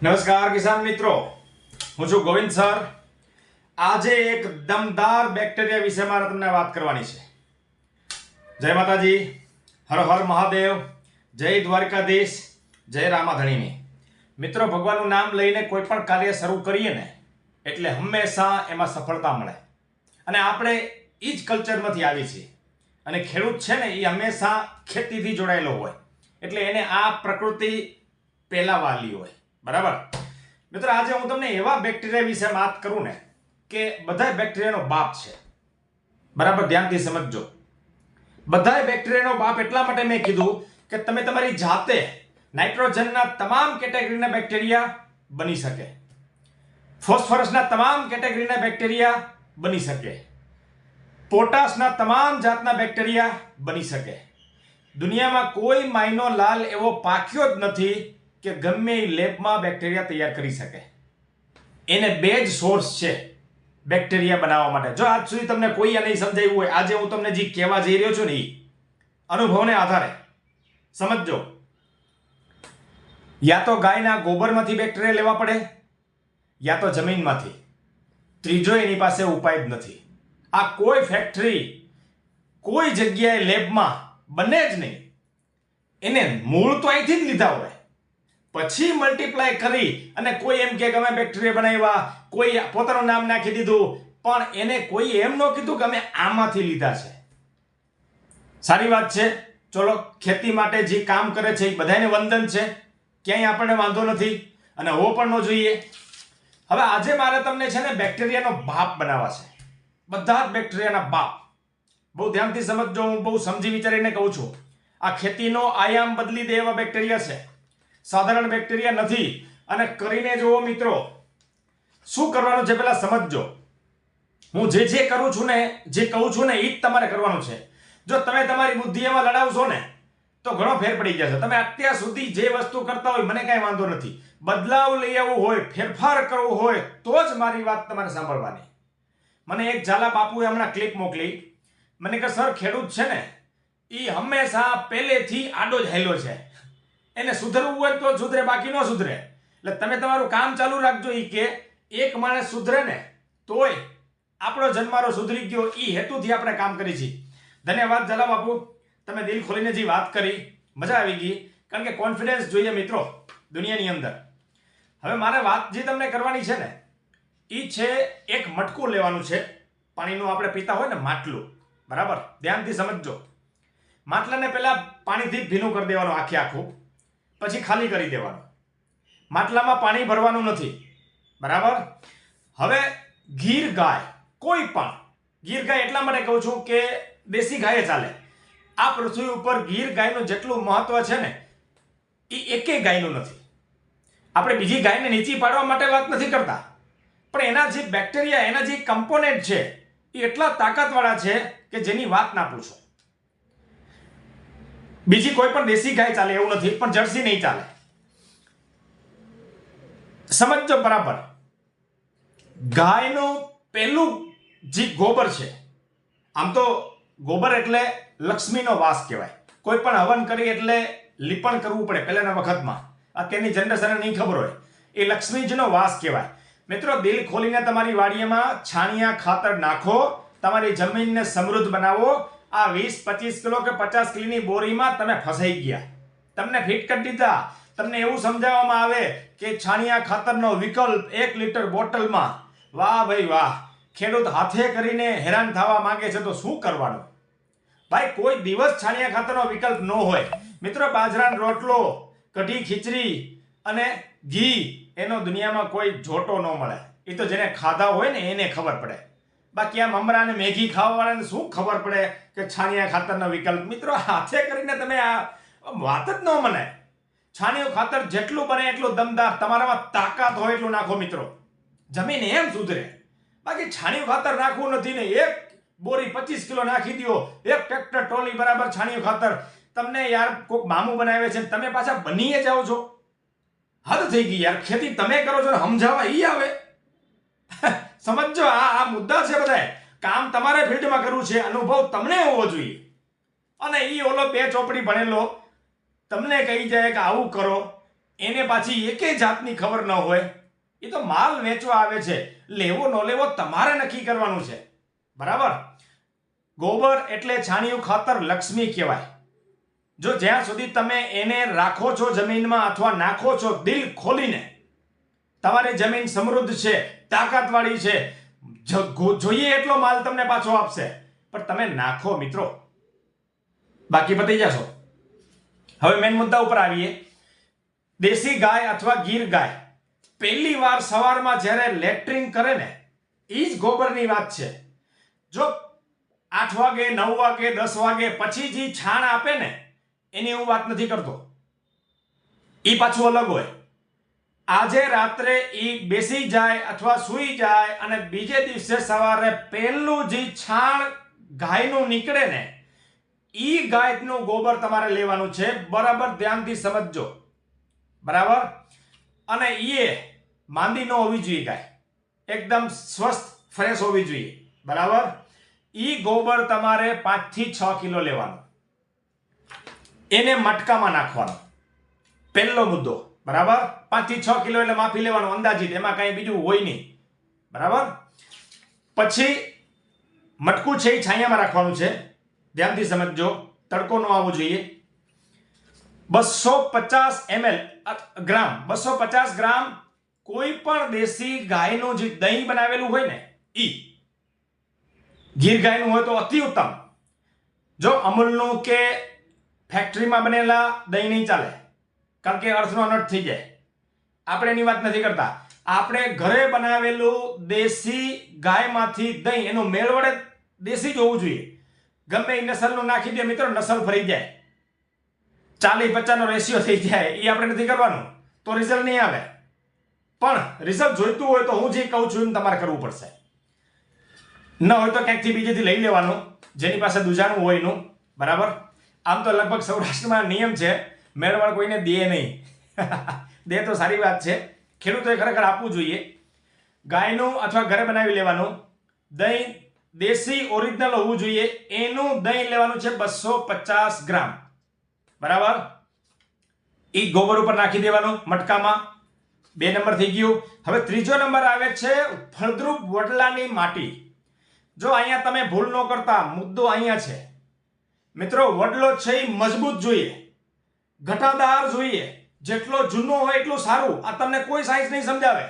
નમસ્કાર કિસાન મિત્રો, હું છું ગોવિંદ સર. આજે એક દમદાર બેક્ટેરિયા વિશે મારે તમને વાત કરવાની છે. જય માતાજી, હર હર મહાદેવ, જય દ્વારકાધીશ, જય રામાધણીની. મિત્રો, ભગવાનનું નામ લઈને કોઈ પણ કાર્ય શરૂ કરીએ ને એટલે હંમેશા એમાં સફળતા મળે. અને આપણે એ જ કલ્ચરમાંથી આવી છીએ. અને ખેડૂત છે ને, એ હંમેશા ખેતીથી જોડાયેલો હોય એટલે એને આ પ્રકૃતિ પહેલા વાલી હોય. બરાબર મિત્રો, આજે હું તમને એવા બેક્ટેરિયા વિશે વાત કરું ને કે બધા બેક્ટેરિયાનો બાપ છે. બરાબર, ધ્યાનથી સમજજો. બધા બેક્ટેરિયાનો બાપ એટલા માટે મેં કીધું કે તમે તમારી જાતે નાઇટ્રોજનના તમામ કેટેગરીના બેક્ટેરિયા બની શકે, ફોસ્ફરસના તમામ કેટેગરીના બેક્ટેરિયા બની શકે, પોટાશના તમામ જાતના બેક્ટેરિયા બની શકે. દુનિયામાં કોઈ માયનો લાલ એવો પાક્યો જ નથી કે ગમે એ લેબમાં બેક્ટેરિયા તૈયાર કરી શકે. એને બે જ સોર્સ છે બેક્ટેરિયા બનાવવા માટે. જો આજ સુધી તમને કોઈ આ નહીં સમજાયું હોય, આજે હું તમને જે કહેવા જઈ રહ્યો છું ને એ અનુભવને આધારે સમજજો. યા તો ગાયના ગોબરમાંથી બેક્ટેરિયા લેવા પડે, યા તો જમીનમાંથી. ત્રીજો એની પાસે ઉપાય જ નથી. આ કોઈ ફેક્ટરી, કોઈ જગ્યાએ લેબમાં બને જ નહીં. એને મૂળ તો અહીંથી જ લીધા હોય, પછી મલ્ટીપ્લાય કરી અને કોઈ એમ કે અમે બેક્ટેરિયા બનાવ્યા, કોઈ પોતાનું નામ નાખી દીધું, પણ એને કોઈ એમ ન કીધું કે અમે આમાંથી લીધા છે. સારી વાત છે. ચલો, ખેતી માટે જે કામ કરે છે એ બધાને વંદન છે, ક્યાંય આપણને વાંધો નથી અને હો પણ ન જોઈએ. હવે આજે મારે તમને છે ને બેક્ટેરિયાનો બાપ બનાવવા છે. બધા જ બેક્ટેરિયાના બાપ. બહુ ધ્યાનથી સમજજો, હું બહુ સમજી વિચારીને કહું છું. આ ખેતીનો આયામ બદલી દે એવા બેક્ટેરિયા છે, સાધારણ બેક્ટેરિયા નથી. અને કરીને જુઓ મિત્રો, શું કરવાનું છે પેલા સમજજો. હું જે કરું છું ને, જે કહું છું ને એ જ તમારે કરવાનું છે. જો તમે તમારી બુદ્ધિ એમાં લડાવશો ને તો ઘણો ફેર પડી જશે. તમે અત્યાર સુધી જે વસ્તુ કરતા હોય મને કાંઈ વાંધો નથી. બદલાવ લઈ આવવું હોય, ફેરફાર કરવો હોય તો જ મારી વાત તમારે સાંભળવાની. મને એક ઝાલા બાપુએ હમણાં ક્લિપ મોકલી. મને કે સર, ખેડૂત છે ને એ હંમેશા પહેલેથી આડો જ હેલો છે, એને સુધરવું હોય તો સુધરે, બાકી ન સુધરે. એટલે તમે તમારું કામ ચાલુ રાખજો. એ કે એક માણસ સુધરે ને તોય આપણો જન્મારો સુધરી ગયો, એ હેતુથી આપણે કામ કરી છીએ. ધન્યવાદ ઝાલા બાપુ, તમે દિલ ખોલીને જે વાત કરી, મજા આવી ગઈ. કારણ કે કોન્ફિડન્સ જોઈએ મિત્રો દુનિયાની અંદર. હવે મારે વાત જે તમને કરવાની છે ને એ છે, એક મટકું લેવાનું છે પાણીનું, આપણે પીતા હોય ને માટલું. બરાબર, ધ્યાનથી સમજજો. માટલાને પહેલા પાણીથી ભીનું કરી દેવાનું, આખે આખું, પછી ખાલી કરી દેવાનું. માટલામાં પાણી ભરવાનું નથી. બરાબર. હવે ગીર ગાય, કોઈ પણ ગીર ગાય એટલા માટે કહું છું કે દેશી ગાય ચાલે. આ પૃથ્વી ઉપર ગીર ગાયનું જેટલું મહત્વ છે ને એ એકેય ગાયનું નથી. આપણે બીજી ગાયને નીચી પાડવા માટે વાત નથી કરતા, પણ એના જે બેક્ટેરિયા, એના જે કમ્પોનેન્ટ છે એ એટલા તાકાતવાળા છે કે જેની વાત ના પૂછો. બીજી કોઈ પણ દેશી ગાય ચાલે એવું નથી, પણ જર્સી નહીં ચાલે. સમજો બરાબર. ગાયનું પહેલું જે ગોબર છે, આમ તો ગોબર એટલે લક્ષ્મીનો વાસ કહેવાય. કોઈ પણ હવન કરી એટલે લીપણ કરવું પડે પહેલાના વખતમાં. અત્યારની જનરેશનને નહીં ખબર હોય, એ લક્ષ્મીજીનો વાસ કહેવાય. મિત્રો, દિલ ખોલીને તમારી વાડીમાં છાણિયા ખાતર નાખો, તમારી જમીનને સમૃદ્ધ બનાવો. આ 20-25 કિલો કે 50 કિલોની બોરીમાં તમે ફસાઈ ગયા, તમને ફિટ કરી દીધા. તમને એવું સમજાવવામાં આવે કે છાણિયા ખાતરનો વિકલ્પ 1 લીટર બોટલમાં. વાહ ભાઈ વાહ. ખેડૂત હાથે કરીને હેરાન થવા માંગે છે તો શું કરવાનું ભાઈ? કોઈ દિવસ છાણિયા ખાતરનો વિકલ્પ ન હોય મિત્રો. બાજરાનો રોટલો, કઢી ખીચડી અને ઘી, એનો દુનિયામાં કોઈ જોટો ન મળે. એ તો જેને ખાધા હોય ને એને ખબર પડે. બાકી આ મમરા અને મેગી ખાવાવાળાને શું ખબર પડે કે છાણિયા ખાતરનો વિકલ્પ? મિત્રો, હાથે કરીને તમે આ વાત જ ન મને. છાણિયું ખાતર જેટલું બને એટલું દમદાર, તમારામાં તાકાત હોય એટલું નાખો મિત્રો, જમીન એમ સુધરે. બાકી છાણિયું ખાતર નાખવું નથી ને એક બોરી 25 કિલો નાખી દો, એક ટ્રેક્ટર ટ્રોલી બરાબર છાણિયું ખાતર. તમને યાર કોઈક મામું બનાવે છે, તમે પાછા બનીએ જાઓ છો. હદ થઈ ગઈ યાર. ખેતી તમે કરો છો ને સમજાવવા ઈ આવે. સમજો, આ મુદ્દા છે. બધા કામ તમારે ફિલ્ડમાં કરવું છે, અનુભવ તમને હોવો જોઈએ. અને ઈ ઓલો 2 ચોપડી ભણેલો તમને કહી જાય કે આવું કરો એને પાછી એકેય જાતની ખબર ન હોય. એ તો માલ વેચવા આવે છે, લેવો ન લેવો તમારે નક્કી કરવાનું છે. બરાબર. ગોબર એટલે છાણિયું ખાતર લક્ષ્મી કહેવાય. જો જ્યાં સુધી તમે એને રાખો છો જમીનમાં અથવા નાખો છો દિલ ખોલીને, તમારી જમીન સમૃદ્ધ છે, તાકાતવાળી છે, જોઈએ એટલો માલ તમને પાછો આપશે. પણ તમે નાખો મિત્રો, બાકી પતી જશો. હવે મેન મુદ્દા ઉપર આવીએ. દેશી ગાય અથવા ગીર ગાય પહેલી વાર સવારમાં જ્યારે લેટ્રિન કરે ને, એ જ ગોબરની વાત છે. જો 8 વાગે 9 વાગે 10 વાગે પછી જે છાણ આપે ને, એની હું વાત નથી કરતો. એ પાછું અલગ હોય. આજે રાત્રે એ બેસી જાય અથવા સૂઈ જાય અને બીજે દિવસે સવારે પહેલું જે છાણ ગાયનું નીકળે ને, એ ગાયનું ગોબર તમારે લેવાનું છે. બરાબર ધ્યાનથી સમજજો. બરાબર. અને એ માંદી ન હોવી જોઈએ ગાય, એકદમ સ્વસ્થ ફ્રેશ હોવી જોઈએ. બરાબર. એ ગોબર તમારે 5 થી 6 કિલો લેવાનું, એને મટકામાં નાખવાનો. પહેલો મુદ્દો. બરાબર. 5 થી 6 કિલો એટલે માફી લેવાનું અંદાજિત, એમાં કઈ બીજું હોય નહીં. બરાબર. પછી મટકું છે એ છાયામાં રાખવાનું છે. ધ્યાનથી સમજજો, તડકો ન આવવો જોઈએ. 250 ml ગ્રામ 250 ગ્રામ કોઈ પણ દેશી ગાયનું જે દહીં બનાવેલું હોય ને, ઈ ગીર ગાયનું હોય તો અતિ ઉત્તમ. જો અમૂલનું કે ફેક્ટરીમાં બનેલા દહીં નહીં ચાલે, કારણ કે અર્થનો અનર્થ થઈ જાય. આપણે એની વાત નથી કરતા. આપણે ઘરે બનાવેલું દેશી ગાયમાંથી દહીં, એનું મેળ વડે દેશી જ હોવું જોઈએ. ગમે એ નસલનું નાખી દે મિત્રો, નસલ ફરી જાય, 40-50 નો રેશિયો થઈ જાય. એ આપણે નથી કરવાનું, તો રિઝલ્ટ નહીં આવે. પણ રિઝલ્ટ જોઈતું હોય તો હું જે કહું છું એમ તમારે કરવું પડશે. ન હોય તો ક્યાંકથી બીજેથી લઈ લેવાનું, જેની પાસે દુજાણું હોય એનું. બરાબર. આમ તો લગભગ સૌરાષ્ટ્રમાં નિયમ છે, મેળવણ કોઈને દે નહીં. દે તો સારી વાત છે, ખેડૂતોએ ખરેખર આપવું જોઈએ. ગાયનું અથવા ઘરે બનાવી લેવાનું દહીં, દેશી ઓરિજિનલ હોવું જોઈએ. એનું દહીં લેવાનું છે 250 ગ્રામ. બરાબર. એ ગોબર ઉપર નાખી દેવાનું મટકામાં. 2 નંબર થઈ ગયું. હવે ત્રીજો નંબર આવે છે ફળદ્રુપ વડલાની માટી. જો અહીંયા તમે ભૂલ ન કરતા, મુદ્દો અહીંયા છે મિત્રો. વડલો છે એ મજબૂત જોઈએ, ઘટાદાર જોઈએ. જેટલો જૂનો હોય એટલું સારું. આ તમને કોઈ સાયન્સ નહીં સમજાવે.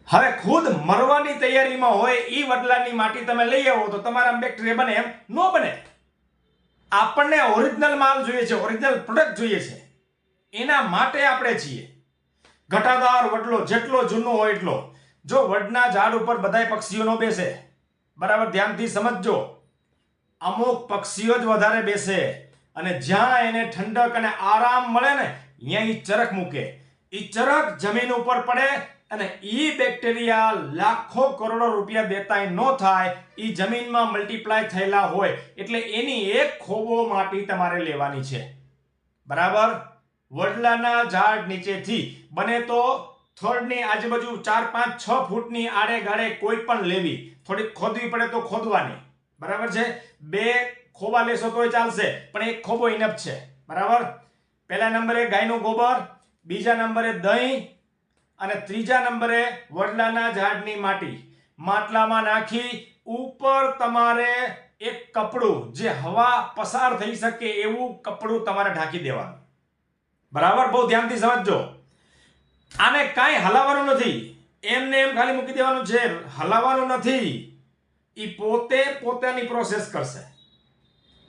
હવે ખુદ મરવાની તૈયારીમાં હોય એ વડલાની માટી તમે લઈ આવો તો તમારા બેક્ટેરિયા બને એમ ન બને. આપણને ઓરિજિનલ માલ જોઈએ છે, ઓરિજિનલ પ્રોડક્ટ જોઈએ છે. એના માટે આપણે છીએ. ઘટાદાર વડલો જેટલો જૂનો હોય એટલો. જો વડના ઝાડ ઉપર બધાય પક્ષીઓ ન બેસે, બરાબર ધ્યાનથી સમજજો. અમુક પક્ષીઓ જ વધારે બેસે, અને જ્યાં એને ઠંડક અને આરામ મળે ને, ત્યાં ઈ ચરક મૂકે. ઈ ચરક જમીન ઉપર પડે અને ઈ બેક્ટેરિયા લાખો કરોડો રૂપિયા દેતાય ન થાય, ઈ જમીનમાં મલ્ટીપ્લાય થયેલા હોય. એટલે એની એક ખોબો માટી તમારે લેવાની છે. બરાબર. વડલાના ઝાડ નીચેથી બને તો થડની આજુબાજુ 4, 5, 6 ફૂટની આડે ગાડે કોઈ પણ લેવી. થોડીક ખોદવી પડે તો ખોદવાની. બરાબર છે. 2 ખોબા લેશો તોય ચાલશે, પણ એક ખોબો ઇનફ છે. બરાબર. પહેલા નંબરે ગાયનું ગોબર, બીજા નંબરે દહીં, અને ત્રીજા નંબરે વડલાના ઝાડની માટી. માટલામાં નાખી ઉપર તમારે એક કપડું, જે હવા પસાર થઈ શકે એવું કપડું તમારે ઢાંકી દેવાનું. બરાબર. બહુ ધ્યાનથી સમજજો. આને કાંઈ હલાવવાનું નથી, એમને એમ ખાલી મૂકી દેવાનું છે, હલાવવાનું નથી. એ પોતાની પ્રોસેસ કરશે.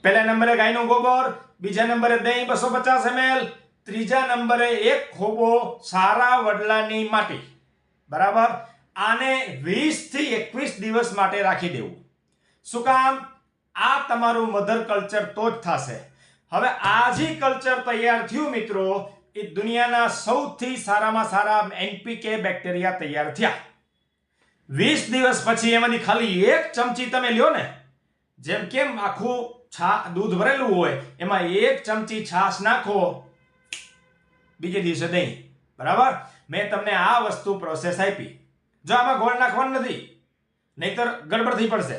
પહેલા નંબરે ગાયનું ગોબર, બીજા નંબરે દહીં 250 ml, ત્રીજા નંબરે એક ખોબો સારા વડલાની માટી. બરાબર. આને 20 થી 21 દિવસ માટે રાખી દેવું. શું કામ? આ તમારું મધર કલ્ચર તો જ થશે. હવે આ જે કલ્ચર તૈયાર થયું મિત્રો, એ દુનિયાના સૌથી સારામાં સારા NPK બેક્ટેરિયા તૈયાર થયા. 20 દિવસ પછી એમાંથી ખાલી 1 ચમચી તમે લ્યો ને, જેમ કેમ આખું દૂધ ભરેલું હોય એમાં 1 ચમચી છાશ નાખો, બીજે દિવસે દહીં. બરાબર. મેં તમને આ વસ્તુ પ્રોસેસ આપી. જો આમાં ગોળ નાખવાનું નથી, નહીતર ગડબડ થઈ પડશે.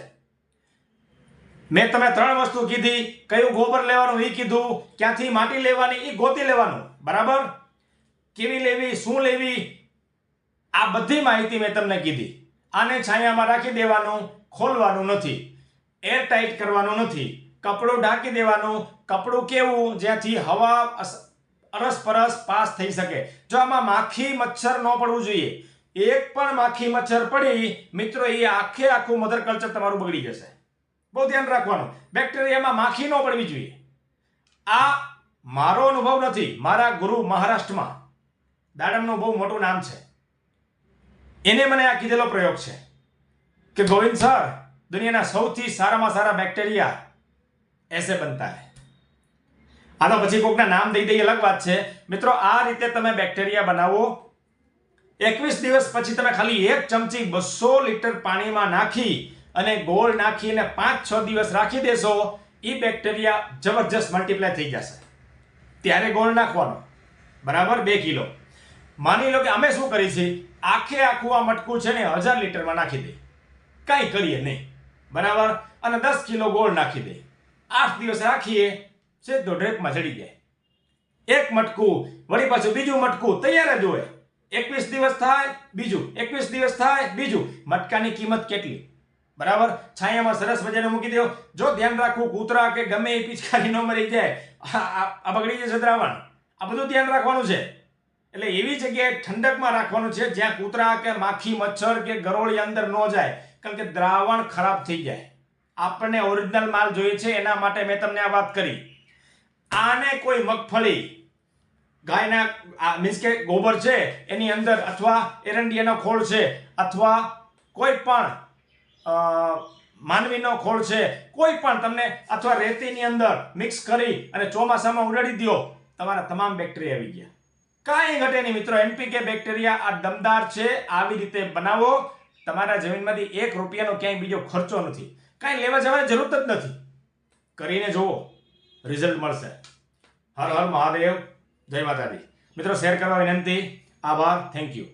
મેં તમને 3 વસ્તુ કીધી. કયું ગોબર લેવાનું એ કીધું, ક્યાંથી માટી લેવાની એ ગોતી લેવાનું. બરાબર. કેવી લેવી, શું લેવી, આ બધી માહિતી મેં તમને કીધી. આને છાયામાં રાખી દેવાનું, ખોલવાનું નથી, એર ટાઈટ કરવાનું નથી, કપડું ઢાંકી દેવાનું. કપડું કેવું જ્યાંથી હવા અરસપરસ પાસ થઈ શકે. જો આમાં માખી મચ્છર ન પડવું જોઈએ. એક પણ માખી મચ્છર પડી મિત્રો એ આખું મધર કલ્ચર તમારું બગડી જશે. બહુ ધ્યાન રાખવાનું, બેક્ટેરિયામાં માખી ન પડવી જોઈએ. આ મારો અનુભવ નથી, મારા ગુરુ મહારાષ્ટ્રમાં દાડમનું બહુ મોટું નામ છે, એને મને આ કીધેલો પ્રયોગ છે કે ગોવિંદ સર, દુનિયાના સૌથી સારામાં સારા બેક્ટેરિયા એસે બનતા હૈ. આ તો પછી કોકના નામ દઈ દઈ અલગ વાત છે. મિત્રો આ રીતે તમે બેક્ટેરિયા બનાવો. 21 દિવસ પછી તમે ખાલી 1 ચમચી 200 લીટર પાણીમાં નાખી અને ગોળ નાખીને 5-6 દિવસ રાખી દેશો, એ બેક્ટેરિયા જબરજસ્ત મલ્ટીપ્લાય થઈ જશે. ત્યારે ગોળ નાખવાનો બરાબર 2 કિલો. માની લો કે અમે શું કરી છે, આખું આ મટકું છે ને 1000 લીટરમાં નાખી દે, કાંઈ કરીએ નહીં બરાબર, અને 10 કિલો ગોળ નાખી દે. 8 દિવસ રાખીએ, સીધો ડ્રેપમાં ચડી જાય. એક મટકું વળી પાછું બીજું મટકું તૈયાર જ હોય. 21 દિવસ થાય બીજું, 21 દિવસ થાય બીજું. મટકાની કિંમત કેટલી બરાબર. છાયામાં સરસ મજાનું મૂકી દો. જો ધ્યાન રાખવું કૂતરા કે ગમે એ પિચકારી ન મરી જાય, આ બગડી જશે દ્રાવણ. આ બધું ધ્યાન રાખવાનું છે. એટલે એવી જગ્યાએ ઠંડકમાં રાખવાનું છે જ્યાં કૂતરા કે માખી મચ્છર કે ગરોળી અંદર ન જાય, કારણ કે દ્રાવણ ખરાબ થઈ જાય. આપણને ઓરિજિનલ માલ જોઈએ છે, એના માટે મેં તમને આ વાત કરી. આને કોઈ મગફળી ગાયના મીન્સ કે ગોબર છે એની અંદર, અથવા એરંડિયાનો ખોળ છે, અથવા કોઈ પણ માનવીનો ખોળ છે, કોઈ પણ તમને, અથવા રેતીની અંદર મિક્સ કરી અને ચોમાસામાં ઉડાડી દો, તમારા તમામ બેક્ટેરિયા આવી ગયા. કાંઈ ઘટે નહીં મિત્રો. એનપીકે બેક્ટેરિયા આ દમદાર છે. આવી રીતે બનાવો. તમારા જમીનમાંથી 1 રૂપિયાનો ક્યાંય બીજો ખર્ચો નથી, કાંઈ લેવા જવાની જરૂર જ નથી. કરીને જુઓ, રિઝલ્ટ મળશે. હર હર મહાદેવ, જય માતાજી. મિત્રો શેર કરવા વિનંતી. આભાર, થેન્ક યુ.